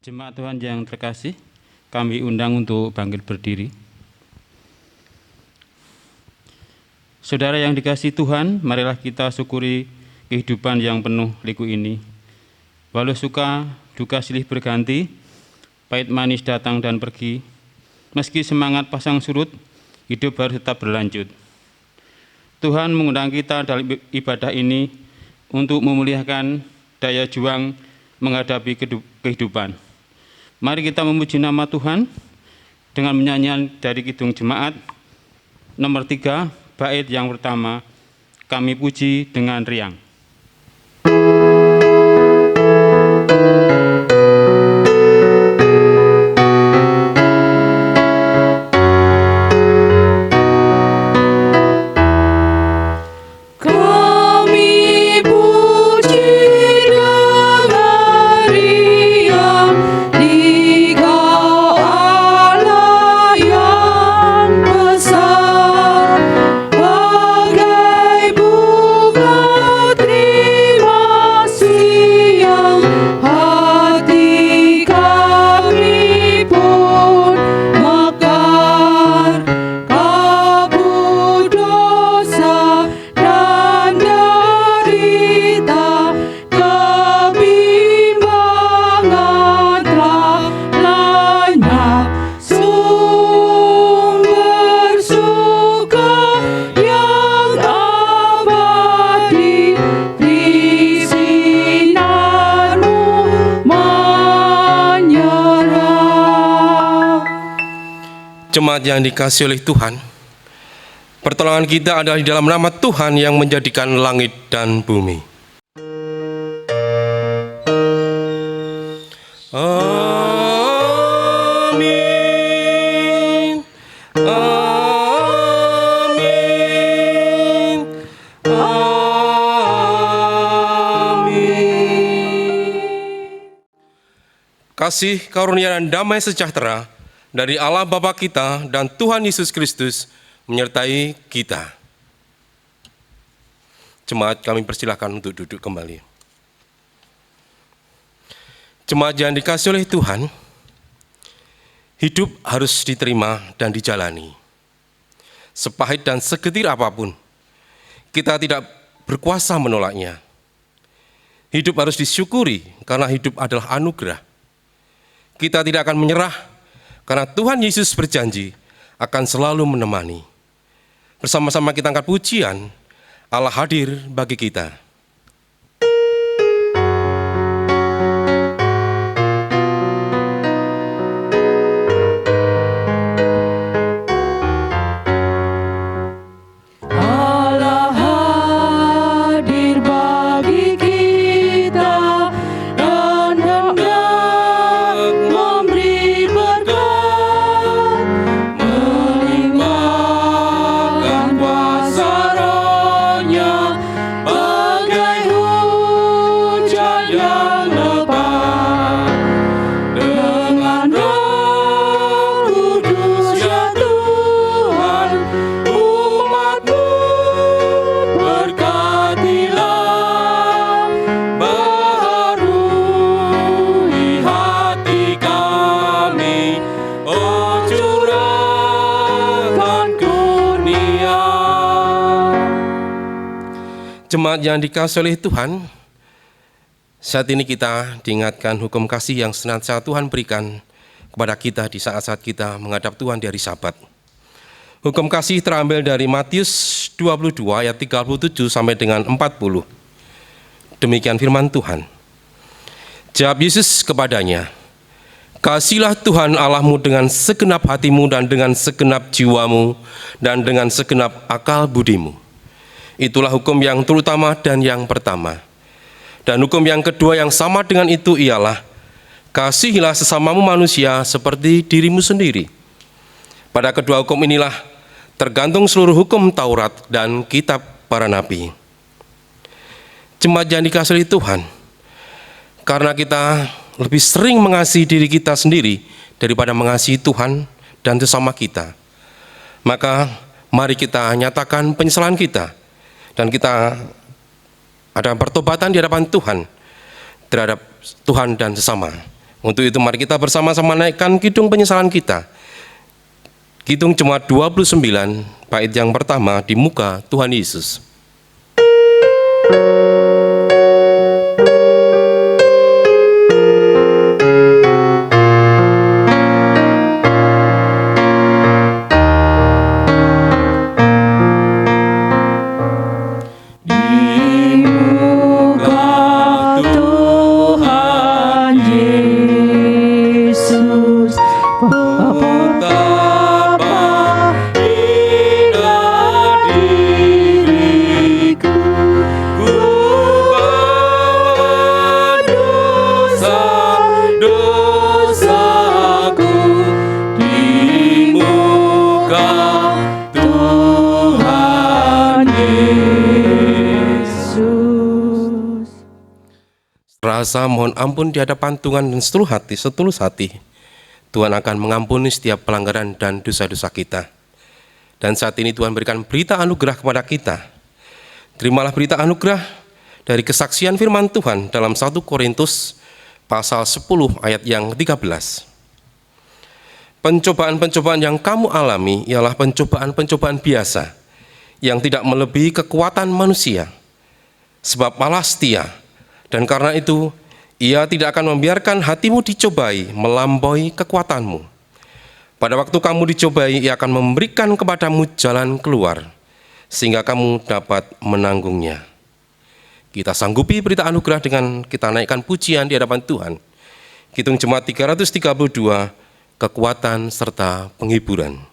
Jemaat Tuhan yang terkasih, kami undang untuk bangkit berdiri. Saudara yang dikasihi Tuhan, marilah kita syukuri kehidupan yang penuh liku ini. Walau suka, duka silih berganti, pahit manis datang dan pergi, meski semangat pasang surut, hidup harus tetap berlanjut. Tuhan mengundang kita dalam ibadah ini untuk memuliakan daya juang menghadapi kehidupan. Mari kita memuji nama Tuhan dengan menyanyian dari Kidung Jemaat nomor 3, bait yang pertama, kami puji dengan riang. Jemaat yang dikasihi oleh Tuhan, pertolongan kita adalah di dalam nama Tuhan yang menjadikan langit dan bumi. Amin. Amin. Amin. Kasih, karunia, dan damai sejahtera dari Allah Bapa kita dan Tuhan Yesus Kristus menyertai kita. Jemaat, kami persilahkan untuk duduk kembali. Jemaat yang dikasihi oleh Tuhan, hidup harus diterima dan dijalani. Sepahit dan segetir apapun, kita tidak berkuasa menolaknya. Hidup harus disyukuri karena hidup adalah anugerah. Kita tidak akan menyerah karena Tuhan Yesus berjanji akan selalu menemani. Bersama-sama kita angkat pujian, Allah hadir bagi kita. Jemaat yang dikasihi oleh Tuhan, saat ini kita diingatkan hukum kasih yang senantiasa Tuhan berikan kepada kita di saat-saat kita menghadap Tuhan di hari Sabat. Hukum kasih terambil dari Matius 22 ayat 37 sampai dengan 40. Demikian firman Tuhan. Jawab Yesus kepadanya, "Kasihilah Tuhan Allahmu dengan segenap hatimu dan dengan segenap jiwamu dan dengan segenap akal budimu. Itulah hukum yang terutama dan yang pertama. Dan hukum yang kedua yang sama dengan itu ialah, kasihilah sesamamu manusia seperti dirimu sendiri. Pada kedua hukum inilah tergantung seluruh hukum Taurat dan kitab para nabi." Jemaat yang dikasihi Tuhan, karena kita lebih sering mengasihi diri kita sendiri daripada mengasihi Tuhan dan sesama kita, maka mari kita nyatakan penyesalan kita dan kita ada pertobatan di hadapan Tuhan terhadap Tuhan dan sesama. Untuk itu mari kita bersama-sama naikkan kidung penyesalan kita. Kidung Jemaat 29, bait yang pertama, di muka Tuhan Yesus. Rasa mohon ampun di hadapan Tuhan dan setulus hati, Tuhan akan mengampuni setiap pelanggaran dan dosa-dosa kita. Dan saat ini Tuhan berikan berita anugerah kepada kita. Terimalah berita anugerah dari kesaksian firman Tuhan dalam 1 Korintus pasal 10 ayat yang 13. Pencobaan-pencobaan yang kamu alami ialah pencobaan-pencobaan biasa yang tidak melebihi kekuatan manusia. Sebab Allah setia, dan karena itu, Ia tidak akan membiarkan hatimu dicobai melampaui kekuatanmu. Pada waktu kamu dicobai, Ia akan memberikan kepadamu jalan keluar, sehingga kamu dapat menanggungnya. Kita sanggupi berita anugerah dengan kita naikkan pujian di hadapan Tuhan. Kidung Jemaat 332, kekuatan serta penghiburan.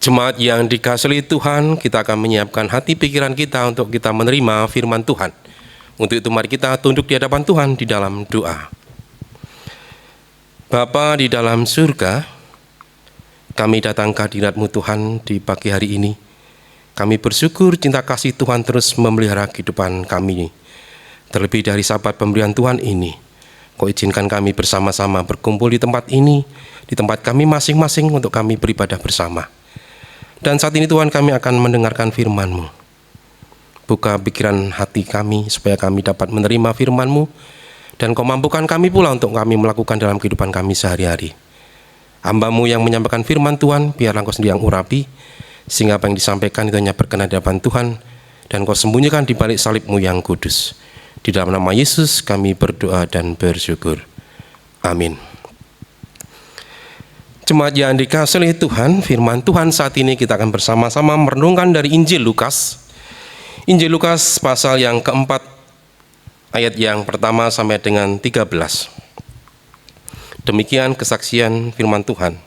Jemaat yang dikasihi Tuhan, kita akan menyiapkan hati pikiran kita untuk kita menerima firman Tuhan. Untuk itu mari kita tunduk di hadapan Tuhan di dalam doa. Bapa di dalam surga, kami datang ke hadirat-Mu Tuhan di pagi hari ini. Kami bersyukur cinta kasih Tuhan terus memelihara kehidupan kami. Terlebih dari sahabat pemberian Tuhan ini, Kau izinkan kami bersama-sama berkumpul di tempat ini, di tempat kami masing-masing untuk kami beribadah bersama. Dan saat ini Tuhan, kami akan mendengarkan firman-Mu. Buka pikiran hati kami supaya kami dapat menerima firman-Mu, dan Kau mampukan kami pula untuk kami melakukan dalam kehidupan kami sehari-hari. Hamba-Mu yang menyampaikan firman Tuhan, biarlah Kau sendiri yang urapi, sehingga apa yang disampaikan itu hanya berkenan di hadapan Tuhan, dan Kau sembunyikan di balik salib-Mu yang kudus. Di dalam nama Yesus kami berdoa dan bersyukur. Amin. Jemaat yang dikasihi Tuhan, firman Tuhan saat ini kita akan bersama-sama merenungkan dari Injil Lukas. Injil Lukas pasal yang keempat, ayat yang pertama sampai dengan 13. Demikian kesaksian firman Tuhan.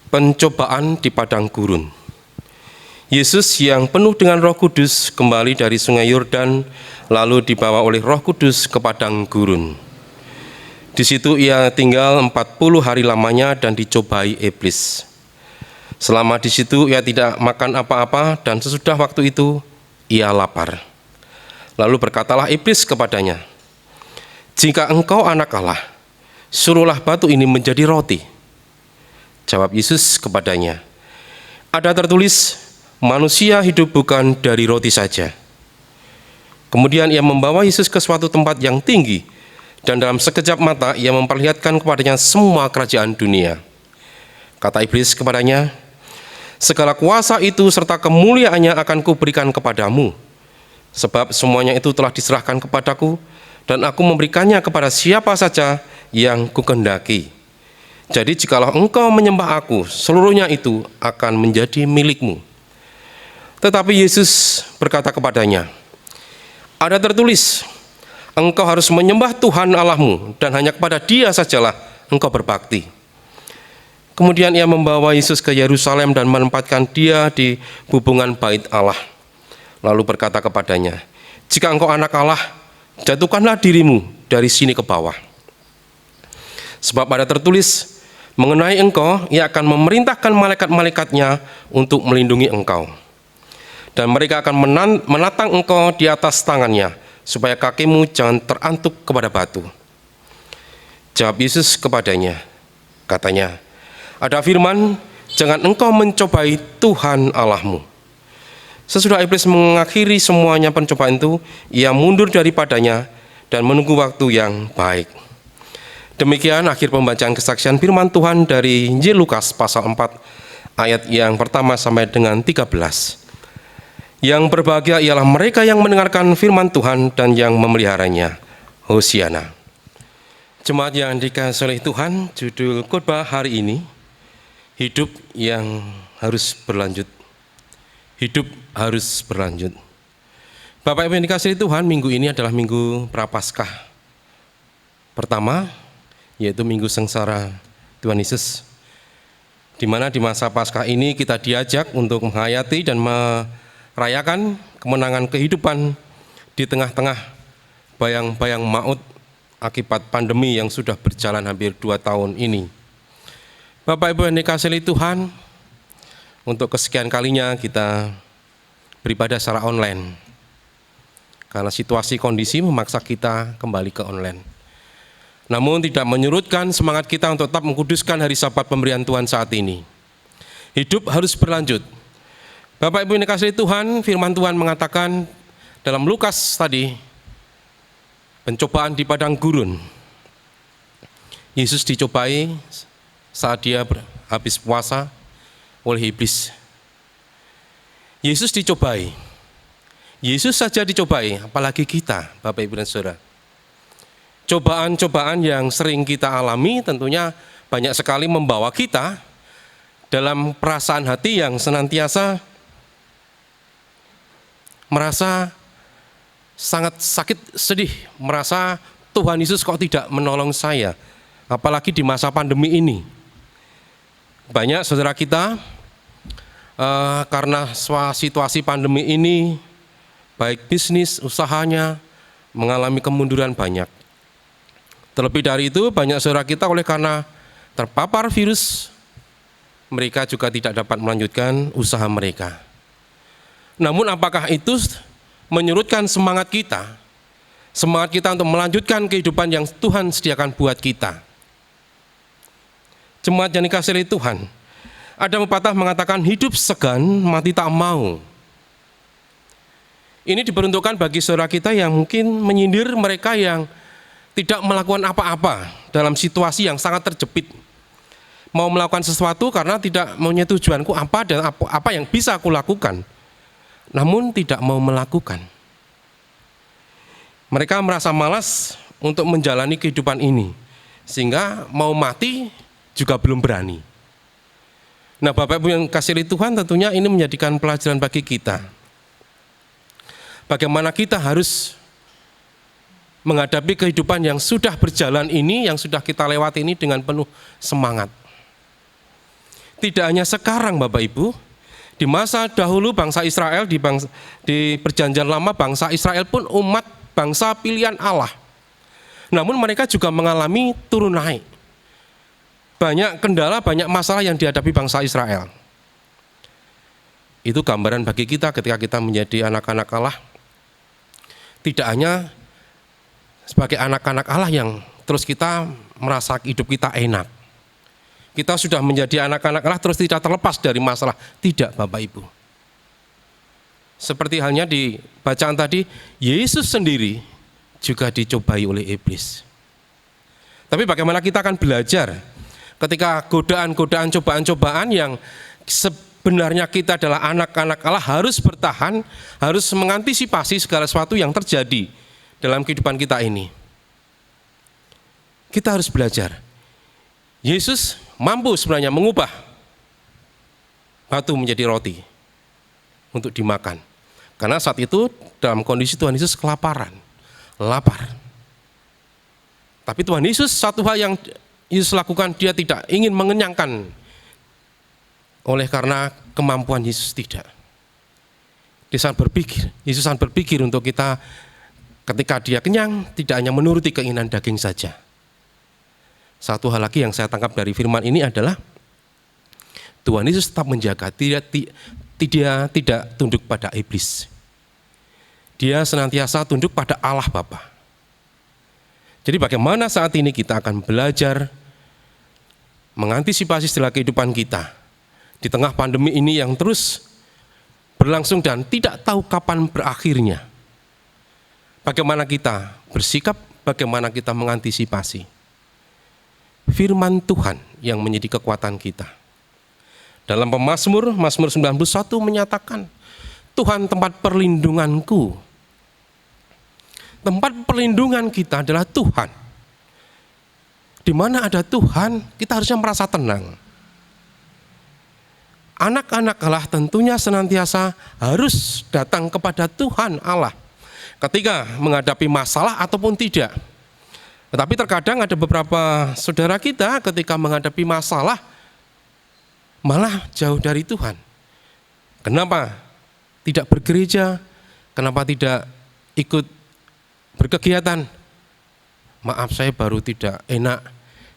Pencobaan di padang gurun. Yesus yang penuh dengan Roh Kudus kembali dari sungai Yordan, lalu dibawa oleh Roh Kudus ke padang gurun. Di situ ia tinggal 40 hari lamanya dan dicobai iblis. Selama di situ ia tidak makan apa-apa, dan sesudah waktu itu ia lapar. Lalu berkatalah iblis kepadanya, "Jika engkau anak Allah, suruhlah batu ini menjadi roti." Jawab Yesus kepadanya, "Ada tertulis, manusia hidup bukan dari roti saja, Kemudian ia membawa Yesus ke suatu tempat yang tinggi, dan dalam sekejap mata ia memperlihatkan kepadanya semua kerajaan dunia. Kata iblis kepadanya, segala kuasa itu serta kemuliaannya akan kuberikan kepadamu, sebab semuanya itu telah diserahkan kepadaku, dan aku memberikannya kepada siapa saja yang kukehendaki. Jadi jikalau engkau menyembah aku, seluruhnya itu akan menjadi milikmu. Tetapi Yesus berkata kepadanya, ada tertulis, engkau harus menyembah Tuhan Allahmu, dan hanya kepada Dia sajalah engkau berbakti. Kemudian ia membawa Yesus ke Yerusalem dan menempatkan Dia di hubungan bait Allah. Lalu berkata kepadanya, jika engkau anak Allah, jatuhkanlah dirimu dari sini ke bawah. Sebab ada tertulis, mengenai engkau, ia akan memerintahkan malaikat-malaikatnya untuk melindungi engkau. Dan mereka akan menatang engkau di atas tangannya, supaya kakimu jangan terantuk kepada batu. Jawab Yesus kepadanya, katanya, ada firman, jangan engkau mencobai Tuhan Allahmu. Sesudah iblis mengakhiri semuanya pencobaan itu, ia mundur daripadanya dan menunggu waktu yang baik. Demikian akhir pembacaan kesaksian firman Tuhan dari Injil Lukas pasal 4 ayat yang pertama sampai dengan 13. Yang berbahagia ialah mereka yang mendengarkan firman Tuhan dan yang memeliharanya. Hosiana. Jemaat yang dikasihi oleh Tuhan, judul khotbah hari ini, hidup yang harus berlanjut. Hidup harus berlanjut. Bapak Ibu yang dikasihi Tuhan, minggu ini adalah minggu Prapaskah pertama, yaitu minggu sengsara Tuhan Yesus, di mana di masa Paskah ini kita diajak untuk menghayati dan merayakan kemenangan kehidupan di tengah-tengah bayang-bayang maut akibat pandemi yang sudah berjalan hampir 2 tahun ini. Bapak Ibu yang dikasihi Tuhan, untuk kesekian kalinya kita beribadah secara online, karena situasi kondisi memaksa kita kembali ke online. Namun tidak menyurutkan semangat kita untuk tetap mengkuduskan hari Sabat pemberian Tuhan saat ini. Hidup harus berlanjut. Bapak Ibu yang dikasihi Tuhan, firman Tuhan mengatakan dalam Lukas tadi, pencobaan di padang gurun. Yesus dicobai saat dia habis puasa oleh iblis. Yesus dicobai. Yesus saja dicobai, apalagi kita, Bapak Ibu dan Saudara. Cobaan-cobaan yang sering kita alami tentunya banyak sekali membawa kita dalam perasaan hati yang senantiasa merasa sangat sakit, sedih, merasa Tuhan Yesus kok tidak menolong saya, apalagi di masa pandemi ini. Banyak saudara kita karena situasi pandemi ini, baik bisnis, usahanya mengalami kemunduran banyak. Terlebih dari itu, banyak saudara kita oleh karena terpapar virus, mereka juga tidak dapat melanjutkan usaha mereka. Namun apakah itu menyurutkan semangat kita untuk melanjutkan kehidupan yang Tuhan sediakan buat kita? Jemaat yang dikasihi Tuhan, ada pepatah mengatakan hidup segan, mati tak mau. Ini diperuntukkan bagi saudara kita yang mungkin menyindir mereka yang tidak melakukan apa-apa dalam situasi yang sangat terjepit. Mau melakukan sesuatu karena tidak punya tujuanku apa dan apa yang bisa aku lakukan, namun tidak mau melakukan. Mereka merasa malas untuk menjalani kehidupan ini, sehingga mau mati juga belum berani. Nah, Bapak Ibu yang kasihi Tuhan, tentunya ini menjadikan pelajaran bagi kita. Bagaimana kita harus menghadapi kehidupan yang sudah berjalan ini, yang sudah kita lewati ini dengan penuh semangat. Tidak hanya sekarang Bapak Ibu, di masa dahulu bangsa Israel, di perjanjian lama bangsa Israel pun umat bangsa pilihan Allah. Namun mereka juga mengalami turun naik. Banyak kendala, banyak masalah yang dihadapi bangsa Israel. Itu gambaran bagi kita ketika kita menjadi anak-anak Allah. Tidak hanya sebagai anak-anak Allah yang terus kita merasa hidup kita enak. Kita sudah menjadi anak-anak Allah terus tidak terlepas dari masalah. Tidak Bapak Ibu. Seperti halnya di bacaan tadi, Yesus sendiri juga dicobai oleh iblis. Tapi bagaimana kita akan belajar ketika godaan-godaan, cobaan-cobaan yang sebenarnya kita adalah anak-anak Allah harus bertahan, harus mengantisipasi segala sesuatu yang terjadi dalam kehidupan kita ini. Kita harus belajar. Yesus mampu sebenarnya mengubah batu menjadi roti untuk dimakan. Karena saat itu dalam kondisi Tuhan Yesus kelaparan, lapar. Tapi Tuhan Yesus, satu hal yang Yesus lakukan, dia tidak ingin mengenyangkan. Oleh karena kemampuan Yesus tidak. Yesus sangat berpikir untuk kita ketika dia kenyang, tidak hanya menuruti keinginan daging saja. Satu hal lagi yang saya tangkap dari firman ini adalah Tuhan Yesus tetap menjaga, tidak tunduk pada iblis. Dia senantiasa tunduk pada Allah Bapa. Jadi bagaimana saat ini kita akan belajar mengantisipasi setelah kehidupan kita di tengah pandemi ini yang terus berlangsung dan tidak tahu kapan berakhirnya. Bagaimana kita bersikap, bagaimana kita mengantisipasi. Firman Tuhan yang menjadi kekuatan kita. Dalam Mazmur 91 menyatakan, Tuhan tempat perlindunganku. Tempat perlindungan kita adalah Tuhan. Di mana ada Tuhan, kita harusnya merasa tenang. Anak-anak Allah tentunya senantiasa harus datang kepada Tuhan Allah ketika menghadapi masalah ataupun tidak. Tetapi terkadang ada beberapa saudara kita ketika menghadapi masalah malah jauh dari Tuhan. Kenapa tidak bergereja? Kenapa tidak ikut berkegiatan? Maaf, saya baru tidak enak,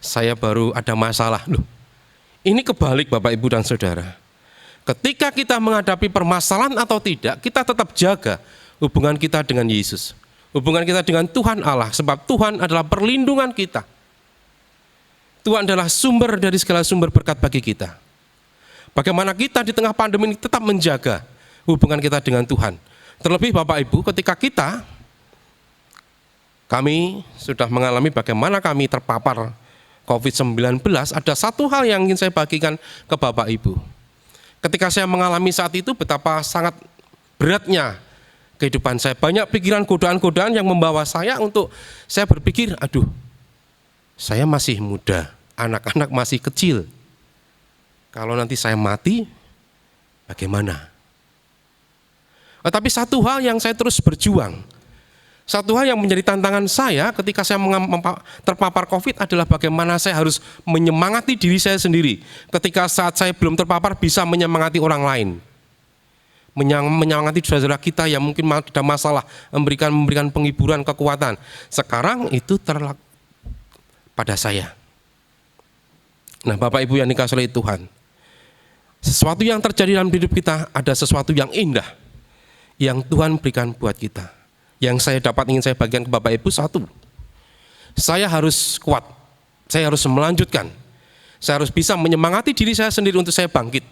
saya baru ada masalah. Loh, ini kebalik Bapak Ibu dan Saudara. Ketika kita menghadapi permasalahan atau tidak, kita tetap jaga hubungan kita dengan Yesus. Hubungan kita dengan Tuhan Allah, sebab Tuhan adalah perlindungan kita. Tuhan adalah sumber dari segala sumber berkat bagi kita. Bagaimana kita di tengah pandemi ini tetap menjaga hubungan kita dengan Tuhan. Terlebih Bapak Ibu, ketika kami sudah mengalami bagaimana kami terpapar COVID-19, ada satu hal yang ingin saya bagikan ke Bapak Ibu. Ketika saya mengalami saat itu, betapa sangat beratnya kehidupan saya. Banyak pikiran godaan-godaan yang membawa saya untuk saya berpikir, aduh, saya masih muda, anak-anak masih kecil. Kalau nanti saya mati, bagaimana? Tetapi satu hal yang saya terus berjuang, satu hal yang menjadi tantangan saya ketika saya terpapar COVID adalah bagaimana saya harus menyemangati diri saya sendiri. Ketika saat saya belum terpapar bisa menyemangati orang lain. Menyemangati saudara kita yang mungkin ada masalah, memberikan penghiburan, kekuatan. Sekarang itu terlalu pada saya. Nah, Bapak Ibu yang dikasihi oleh Tuhan, sesuatu yang terjadi dalam hidup kita ada sesuatu yang indah yang Tuhan berikan buat kita. Yang saya ingin saya bagikan ke Bapak Ibu, satu, saya harus kuat, saya harus melanjutkan, saya harus bisa menyemangati diri saya sendiri untuk saya bangkit,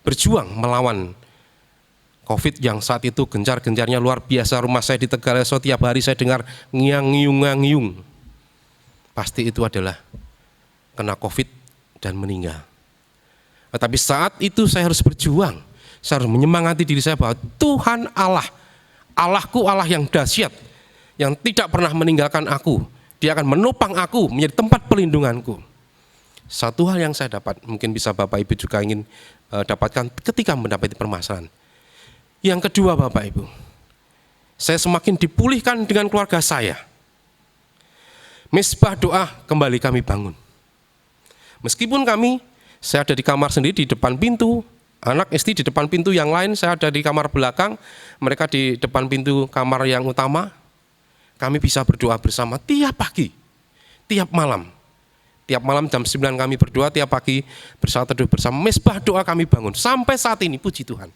berjuang melawan COVID yang saat itu gencar-gencarnya luar biasa. Rumah saya di Tegalesau tiap hari saya dengar ngiang-ngiung. Pasti itu adalah kena COVID dan meninggal. Tetapi saat itu saya harus berjuang, saya harus menyemangati diri saya bahwa Tuhan Allah, Allahku Allah yang dahsyat, yang tidak pernah meninggalkan aku. Dia akan menopang aku menjadi tempat perlindunganku. Satu hal yang saya dapat, mungkin bisa Bapak Ibu juga ingin dapatkan ketika mendapati permasalahan. Yang kedua Bapak Ibu, saya semakin dipulihkan dengan keluarga saya. Misbah doa kembali kami bangun. Meskipun saya ada di kamar sendiri di depan pintu, anak istri di depan pintu yang lain, saya ada di kamar belakang, mereka di depan pintu kamar yang utama, kami bisa berdoa bersama tiap pagi, tiap malam. Tiap malam jam 9 kami berdoa, tiap pagi bersama teduh bersama, misbah doa kami bangun. Sampai saat ini, puji Tuhan.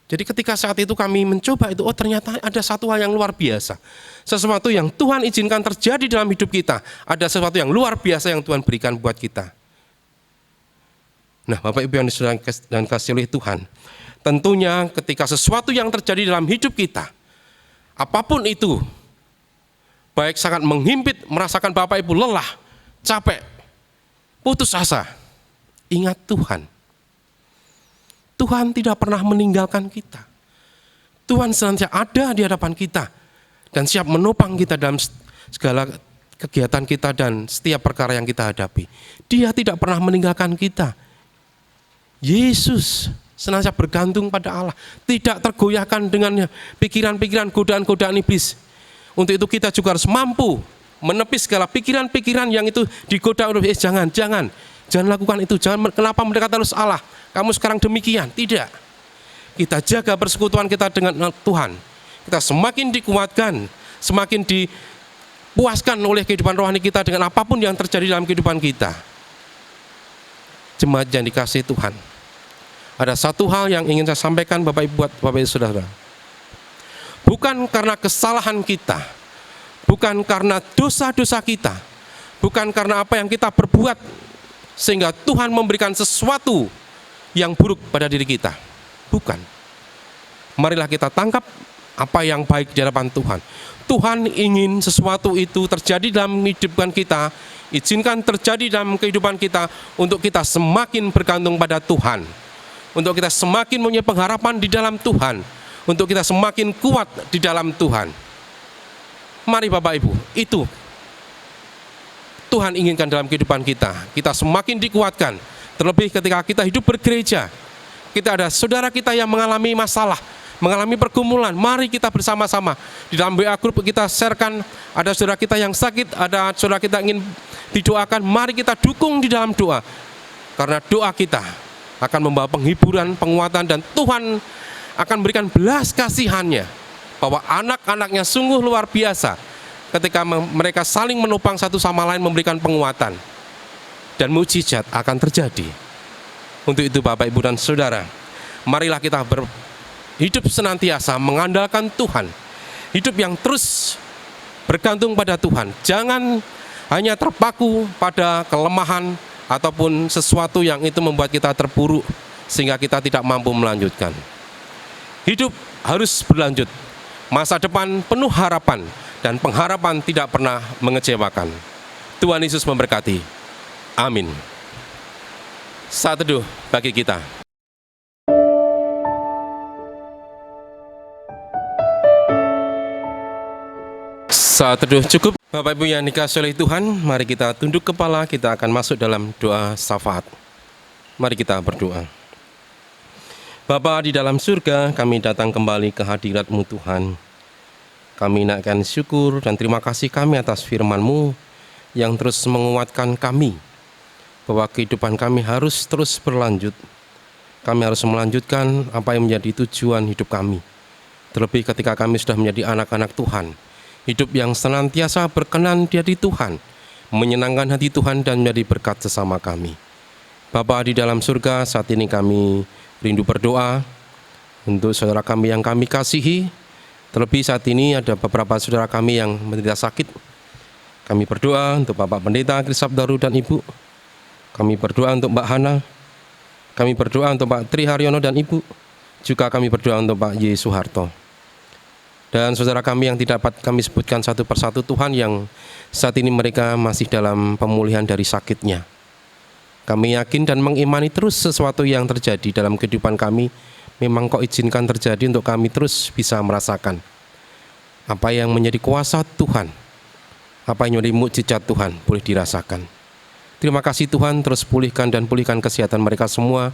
Jadi ketika saat itu kami mencoba itu, ternyata ada satu hal yang luar biasa. Sesuatu yang Tuhan izinkan terjadi dalam hidup kita. Ada sesuatu yang luar biasa yang Tuhan berikan buat kita. Nah, Bapak Ibu yang disayang dan kasih oleh Tuhan, Tentunya ketika sesuatu yang terjadi dalam hidup kita, apapun itu, baik sangat menghimpit, merasakan Bapak Ibu lelah, capek, putus asa, ingat Tuhan. Tuhan tidak pernah meninggalkan kita. Tuhan senantiasa ada di hadapan kita dan siap menopang kita dalam segala kegiatan kita dan setiap perkara yang kita hadapi. Dia tidak pernah meninggalkan kita. Yesus senantiasa bergantung pada Allah, tidak tergoyahkan dengan pikiran-pikiran, godaan-godaan iblis. Untuk itu kita juga harus mampu menepis segala pikiran-pikiran yang itu digoda oleh jangan lakukan itu, kenapa mendekati Allah, kamu sekarang demikian, tidak. Kita jaga persekutuan kita dengan Tuhan, kita semakin dikuatkan, semakin dipuaskan oleh kehidupan rohani kita dengan apapun yang terjadi dalam kehidupan kita. Jemaat yang dikasihi Tuhan, ada satu hal yang ingin saya sampaikan Bapak Ibu, buat Bapak Ibu Saudara. Bukan karena kesalahan kita, bukan karena dosa-dosa kita, bukan karena apa yang kita perbuat sehingga Tuhan memberikan sesuatu yang buruk pada diri kita. Bukan. Marilah kita tangkap apa yang baik di hadapan Tuhan. Tuhan ingin sesuatu itu terjadi dalam kehidupan kita, izinkan terjadi dalam kehidupan kita untuk kita semakin bergantung pada Tuhan, untuk kita semakin punya pengharapan di dalam Tuhan, untuk kita semakin kuat di dalam Tuhan. Mari Bapak Ibu, itu Tuhan inginkan dalam kehidupan kita. Kita semakin dikuatkan, terlebih ketika kita hidup bergereja. Kita ada saudara kita yang mengalami masalah, mengalami pergumulan. Mari kita bersama-sama di dalam WA Group kita sharekan, ada saudara kita yang sakit, ada saudara kita ingin didoakan. Mari kita dukung di dalam doa, karena doa kita akan membawa penghiburan, penguatan, dan Tuhan akan berikan belas kasihannya, bahwa anak-anaknya sungguh luar biasa ketika mereka saling menopang satu sama lain, memberikan penguatan, dan mujizat akan terjadi. Untuk itu Bapak Ibu dan Saudara, marilah kita hidup senantiasa mengandalkan Tuhan, hidup yang terus bergantung pada Tuhan. Jangan hanya terpaku pada kelemahan ataupun sesuatu yang itu membuat kita terpuruk sehingga kita tidak mampu melanjutkan. Hidup harus berlanjut, masa depan penuh harapan, dan pengharapan tidak pernah mengecewakan. Tuhan Yesus memberkati. Amin. Saat teduh bagi kita. Saat teduh cukup. Bapak Ibu yang dikasihi oleh Tuhan, mari kita tunduk kepala, kita akan masuk dalam doa syafaat. Mari kita berdoa. Bapa di dalam surga, kami datang kembali ke hadirat-Mu Tuhan. Kami naikkan syukur dan terima kasih kami atas firman-Mu yang terus menguatkan kami, bahwa kehidupan kami harus terus berlanjut. Kami harus melanjutkan apa yang menjadi tujuan hidup kami. Terlebih ketika kami sudah menjadi anak-anak Tuhan, hidup yang senantiasa berkenan di hati Tuhan, menyenangkan hati Tuhan dan menjadi berkat sesama kami. Bapa di dalam surga, saat ini kami rindu berdoa untuk saudara kami yang kami kasihi. Terlebih saat ini ada beberapa saudara kami yang menderita sakit. Kami berdoa untuk Bapak Pendeta Krisabdaru dan Ibu. Kami berdoa untuk Mbak Hana. Kami berdoa untuk Pak Tri Haryono dan Ibu. Juga kami berdoa untuk Pak Y. Soeharto. Dan saudara kami yang tidak dapat kami sebutkan satu persatu Tuhan, yang saat ini mereka masih dalam pemulihan dari sakitnya. Kami yakin dan mengimani terus sesuatu yang terjadi dalam kehidupan kami memang Kau izinkan terjadi untuk kami terus bisa merasakan apa yang menjadi kuasa Tuhan, apa yang menjadi mukjizat Tuhan boleh dirasakan. Terima kasih Tuhan, terus pulihkan kesehatan mereka semua,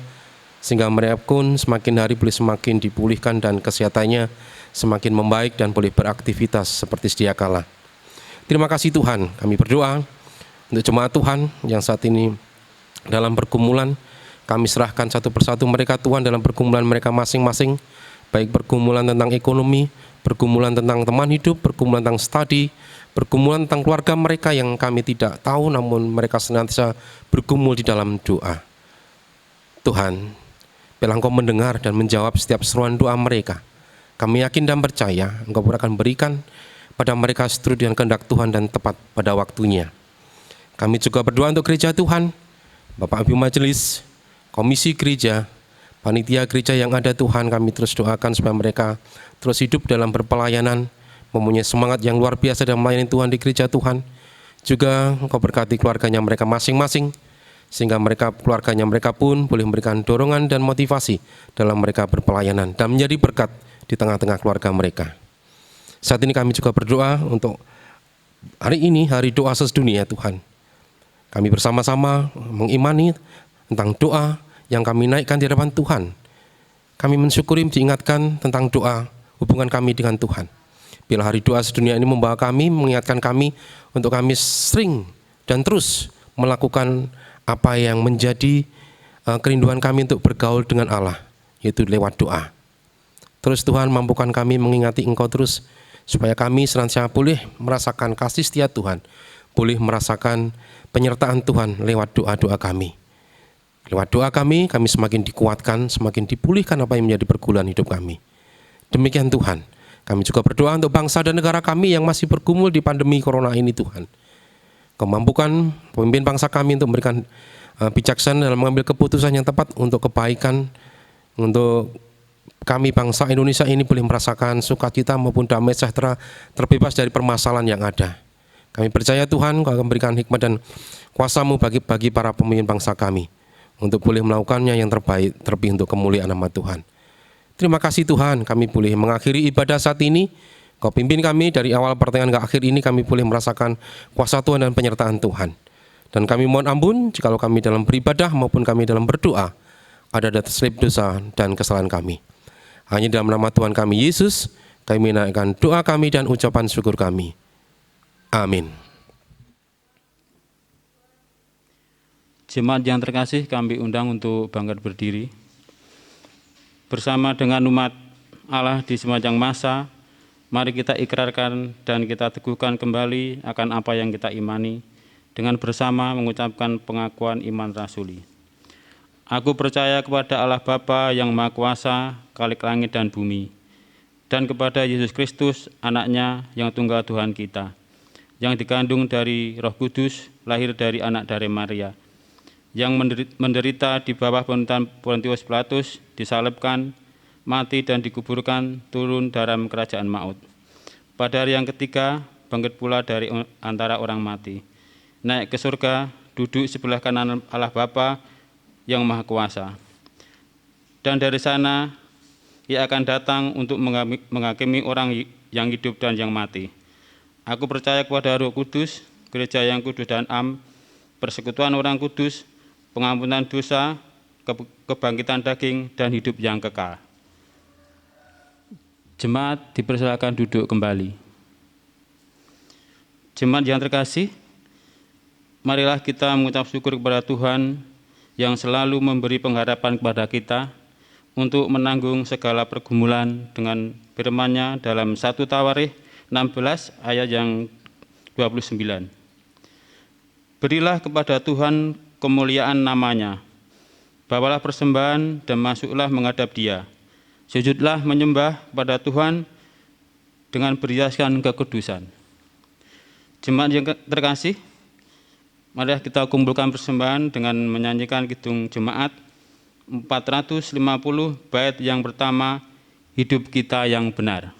sehingga mereka pun semakin hari boleh semakin dipulihkan dan kesehatannya semakin membaik dan boleh beraktivitas seperti sedia kala. Terima kasih Tuhan, kami berdoa untuk jemaat Tuhan yang saat ini dalam pergumulan. Kami serahkan satu persatu mereka Tuhan dalam pergumulan mereka masing-masing, baik pergumulan tentang ekonomi, pergumulan tentang teman hidup, pergumulan tentang studi, pergumulan tentang keluarga mereka yang kami tidak tahu, namun mereka senantiasa bergumul di dalam doa. Tuhan, biarlah Engkau mendengar dan menjawab setiap seruan doa mereka. Kami yakin dan percaya Engkau akan berikan pada mereka seturut dengan kehendak Tuhan dan tepat pada waktunya. Kami juga berdoa untuk gereja Tuhan, Bapak Ibu Majelis, Komisi Gereja, Panitia gereja yang ada Tuhan, kami terus doakan supaya mereka terus hidup dalam berpelayanan, mempunyai semangat yang luar biasa dalam melayani Tuhan di gereja Tuhan. Juga Engkau berkati keluarganya mereka masing-masing, sehingga keluarganya mereka pun boleh memberikan dorongan dan motivasi dalam mereka berpelayanan dan menjadi berkat di tengah-tengah keluarga mereka. Saat ini kami juga berdoa untuk hari ini, hari doa sedunia Tuhan. Kami bersama-sama mengimani tentang doa yang kami naikkan di hadapan Tuhan. Kami mensyukuri diingatkan tentang doa hubungan kami dengan Tuhan. Bila hari doa sedunia ini membawa kami, mengingatkan kami untuk kami sering dan terus melakukan apa yang menjadi kerinduan kami untuk bergaul dengan Allah, yaitu lewat doa. Terus Tuhan mampukan kami mengingati Engkau terus, supaya kami senantiasa boleh merasakan kasih setia Tuhan, boleh merasakan penyertaan Tuhan lewat doa-doa kami. Lewat doa kami semakin dikuatkan, semakin dipulihkan apa yang menjadi pergumulan hidup kami. Demikian Tuhan. Kami juga berdoa untuk bangsa dan negara kami yang masih bergumul di pandemi corona ini Tuhan. Kau mampukan pemimpin bangsa kami untuk memberikan bijaksana dalam mengambil keputusan yang tepat untuk kebaikan, untuk kami bangsa Indonesia ini boleh merasakan sukacita maupun damai sejahtera, terbebas dari permasalahan yang ada. Kami percaya Tuhan Kau akan memberikan hikmat dan kuasa-Mu bagi para pemimpin bangsa kami, untuk boleh melakukannya yang terbaik, terlebih untuk kemuliaan nama Tuhan. Terima kasih Tuhan, kami boleh mengakhiri ibadah saat ini. Kau pimpin kami dari awal pertengahan ke akhir ini, kami boleh merasakan kuasa Tuhan dan penyertaan Tuhan. Dan kami mohon ampun jikalau kami dalam beribadah maupun kami dalam berdoa ada terselip dosa dan kesalahan kami. Hanya dalam nama Tuhan kami Yesus, kami menaikkan doa kami dan ucapan syukur kami. Amin. Jemaat yang terkasih, kami undang untuk bangkit berdiri. Bersama dengan umat Allah di semacam masa, mari kita ikrarkan dan kita teguhkan kembali akan apa yang kita imani, dengan bersama mengucapkan pengakuan iman rasuli. Aku percaya kepada Allah Bapa yang Maha Kuasa, Khalik langit dan bumi, dan kepada Yesus Kristus, anaknya yang tunggal Tuhan kita, yang dikandung dari Roh Kudus, lahir dari anak dari Maria, yang menderita di bawah pemerintahan Pontius Pilatus, disalibkan, mati dan dikuburkan, turun dalam kerajaan maut. Pada hari yang ketiga, bangkit pula dari antara orang mati, naik ke surga, duduk sebelah kanan Allah Bapa yang Maha Kuasa. Dan dari sana, Ia akan datang untuk menghakimi orang yang hidup dan yang mati. Aku percaya kepada Roh Kudus, gereja yang kudus dan am, persekutuan orang kudus, pengampunan dosa, kebangkitan daging, dan hidup yang kekal. Jemaat dipersilakan duduk kembali. Jemaat yang terkasih, marilah kita mengucap syukur kepada Tuhan yang selalu memberi pengharapan kepada kita untuk menanggung segala pergumulan dengan firman-Nya dalam 1 Tawarikh 16 ayat yang 29. Berilah kepada Tuhan kemuliaan nama-Nya, bawalah persembahan dan masuklah menghadap Dia. Sujudlah menyembah kepada Tuhan dengan berhiaskan kekudusan. Jemaat yang terkasih, mari kita kumpulkan persembahan dengan menyanyikan kidung jemaat 450 bait yang pertama, Hidup Kita yang Benar.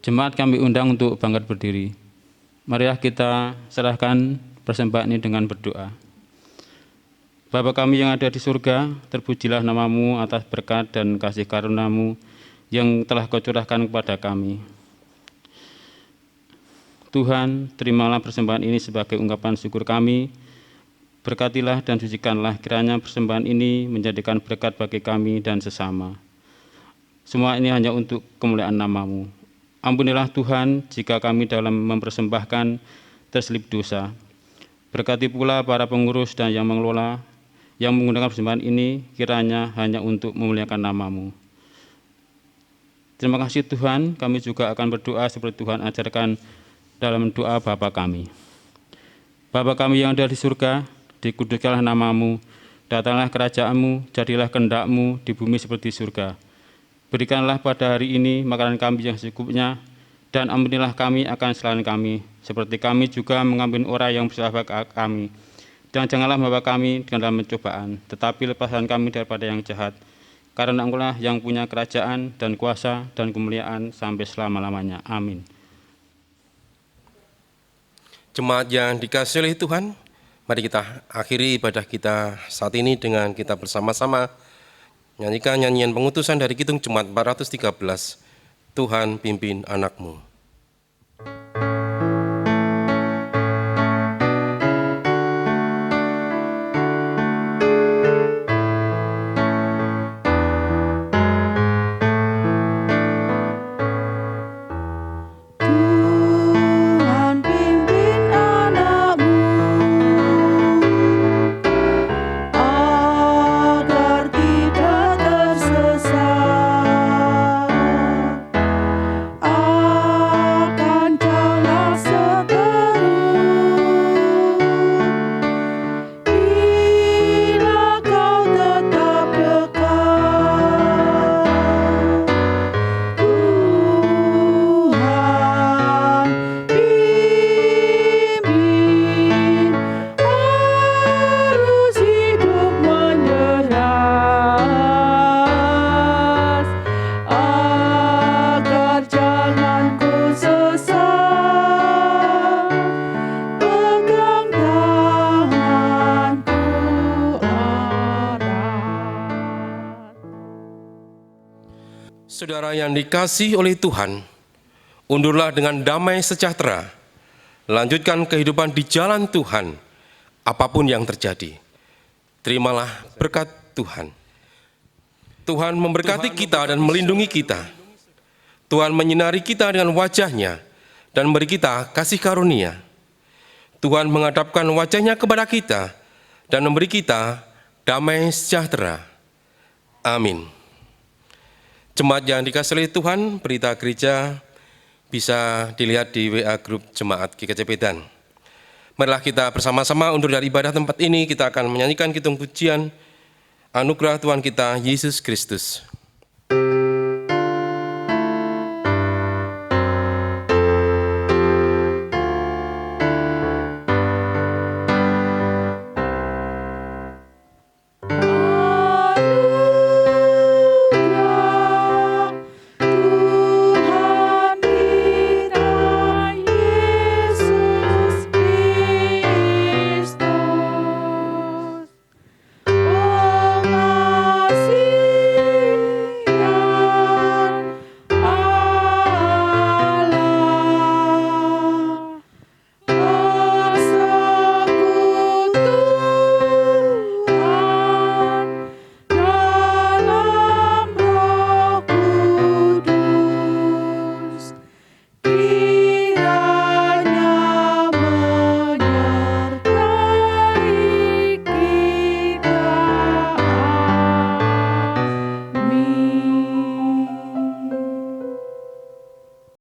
Jemaat kami undang untuk bangkit berdiri. Marilah kita serahkan persembahan ini dengan berdoa. Bapa kami yang ada di surga, terpujilah nama-Mu atas berkat dan kasih karunia-Mu yang telah Kau curahkan kepada kami. Tuhan, terimalah persembahan ini sebagai ungkapan syukur kami. Berkatilah dan sucikanlah kiranya persembahan ini menjadikan berkat bagi kami dan sesama. Semua ini hanya untuk kemuliaan nama-Mu. Ampunilah Tuhan jika kami dalam mempersembahkan terselip dosa. Berkati pula para pengurus dan yang mengelola yang menggunakan persembahan ini kiranya hanya untuk memuliakan nama-Mu. Terima kasih Tuhan, kami juga akan berdoa seperti Tuhan ajarkan dalam doa Bapa kami. Bapa kami yang ada di surga, dikuduskanlah nama-Mu, datanglah kerajaan-Mu, jadilah kehendak-Mu di bumi seperti surga. Berikanlah pada hari ini makanan kami yang secukupnya, dan ampunilah kami akan kesalahan kami, seperti kami juga mengampuni orang yang bersalah kami. Dan janganlah membawa kami dalam pencobaan, tetapi lepaskan kami daripada yang jahat. Karena Engkau-lah yang punya kerajaan dan kuasa dan kemuliaan sampai selama-lamanya. Amin. Jemaat yang dikasihi oleh Tuhan, mari kita akhiri ibadah kita saat ini dengan kita bersama-sama nyanyikan nyanyian pengutusan dari Kidung Jemaat 413, Tuhan pimpin anak-Mu. Saudara yang dikasihi oleh Tuhan, undurlah dengan damai sejahtera, lanjutkan kehidupan di jalan Tuhan, apapun yang terjadi. Terimalah berkat Tuhan. Tuhan memberkati kita dan melindungi kita. Tuhan menyinari kita dengan wajah-Nya dan memberi kita kasih karunia. Tuhan menghadapkan wajah-Nya kepada kita dan memberi kita damai sejahtera. Amin. Jemaat yang dikasihi oleh Tuhan, berita gereja bisa dilihat di WA grup Jemaat GKJ Medan. Marilah kita bersama-sama undur dari ibadah tempat ini, kita akan menyanyikan kidung pujian Anugerah Tuhan kita Yesus Kristus.